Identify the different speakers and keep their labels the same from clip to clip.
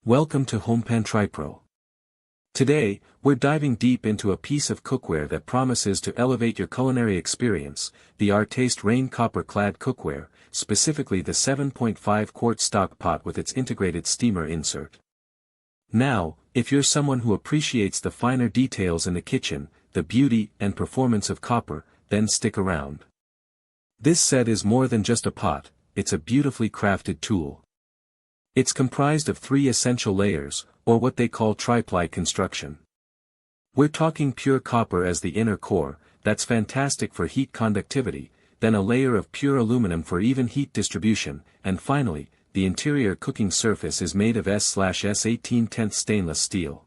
Speaker 1: Welcome to HomePan Tri-Pro. Today, we're diving deep into a piece of cookware that promises to elevate your culinary experience, the Artaste Rain Copper Clad cookware, specifically the 7.5 quart stock pot with its integrated steamer insert. Now, if you're someone who appreciates the finer details in the kitchen, the beauty and performance of copper, then stick around. This set is more than just a pot, it's a beautifully crafted tool. It's comprised of 3 essential layers, or what they call Tri-Ply construction. We're talking pure copper as the inner core, that's fantastic for heat conductivity, then a layer of pure aluminum for even heat distribution, and finally, the interior cooking surface is made of S/S18/10 stainless steel.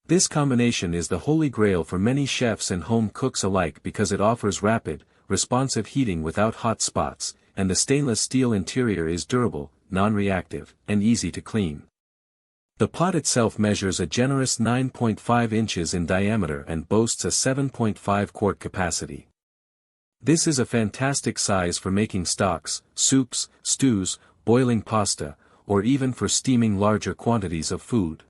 Speaker 1: This combination is the holy grail for many chefs and home cooks alike because it offers rapid, responsive heating without hot spots, and the stainless steel interior is durable, non-reactive, and easy to clean. The pot itself measures a generous 9.5 inches in diameter and boasts a 7.5 quart capacity. This is a fantastic size for making stocks, soups, stews, boiling pasta, or even for steaming larger quantities of food.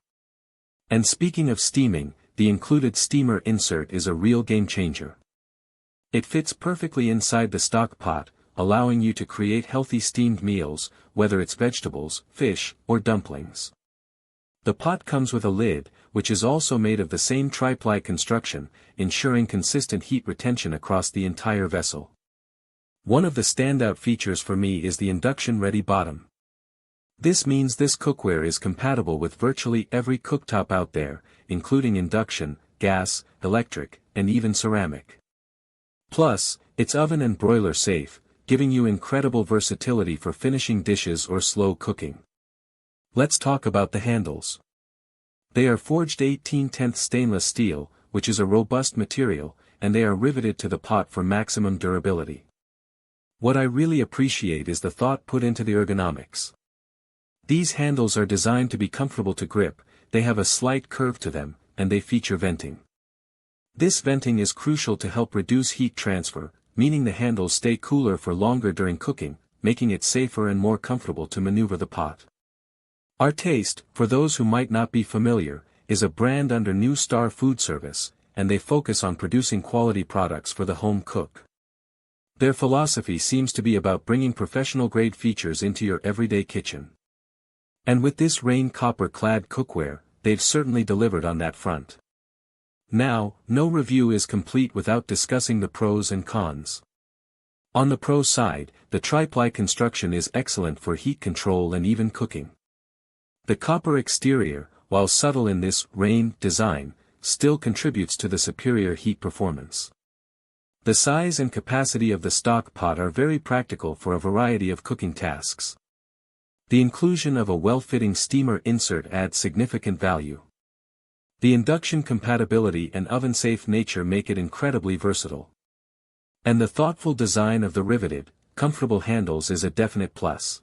Speaker 1: And speaking of steaming, the included steamer insert is a real game changer. It fits perfectly inside the stock pot, allowing you to create healthy steamed meals, whether it's vegetables, fish, or dumplings. The pot comes with a lid, which is also made of the same Tri-Ply construction, ensuring consistent heat retention across the entire vessel. One of the standout features for me is the induction-ready bottom. This means this cookware is compatible with virtually every cooktop out there, including induction, gas, electric, and even ceramic. Plus, it's oven and broiler safe, giving you incredible versatility for finishing dishes or slow cooking. Let's talk about the handles. They are forged 18/10 stainless steel, which is a robust material, and they are riveted to the pot for maximum durability. What I really appreciate is the thought put into the ergonomics. These handles are designed to be comfortable to grip, they have a slight curve to them, and they feature venting. This venting is crucial to help reduce heat transfer, meaning the handles stay cooler for longer during cooking, making it safer and more comfortable to maneuver the pot. Artaste, for those who might not be familiar, is a brand under New Star Food Service, and they focus on producing quality products for the home cook. Their philosophy seems to be about bringing professional-grade features into your everyday kitchen. And with this Rain Copper Clad cookware, they've certainly delivered on that front. Now, no review is complete without discussing the pros and cons. On the pro side, the Tri-Ply construction is excellent for heat control and even cooking. The copper exterior, while subtle in this Rain design, still contributes to the superior heat performance. The size and capacity of the stock pot are very practical for a variety of cooking tasks. The inclusion of a well-fitting steamer insert adds significant value. The induction compatibility and oven-safe nature make it incredibly versatile. And the thoughtful design of the riveted, comfortable handles is a definite plus.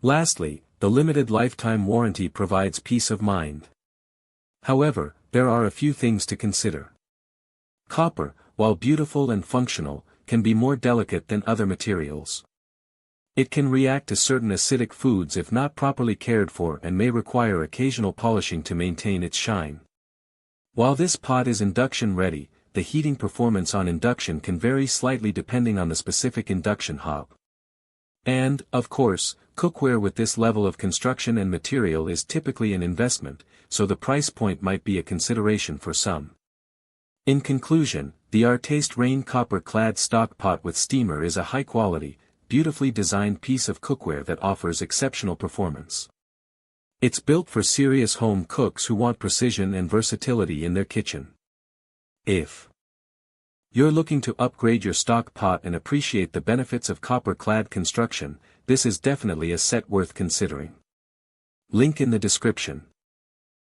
Speaker 1: Lastly, the limited lifetime warranty provides peace of mind. However, there are a few things to consider. Copper, while beautiful and functional, can be more delicate than other materials. It can react to certain acidic foods if not properly cared for and may require occasional polishing to maintain its shine. While this pot is induction ready, the heating performance on induction can vary slightly depending on the specific induction hob. And, of course, cookware with this level of construction and material is typically an investment, so the price point might be a consideration for some. In conclusion, the Artaste Rain Copper Clad stock pot with steamer is a high-quality, beautifully designed piece of cookware that offers exceptional performance. It's built for serious home cooks who want precision and versatility in their kitchen. If you're looking to upgrade your stock pot and appreciate the benefits of copper-clad construction, this is definitely a set worth considering. Link in the description.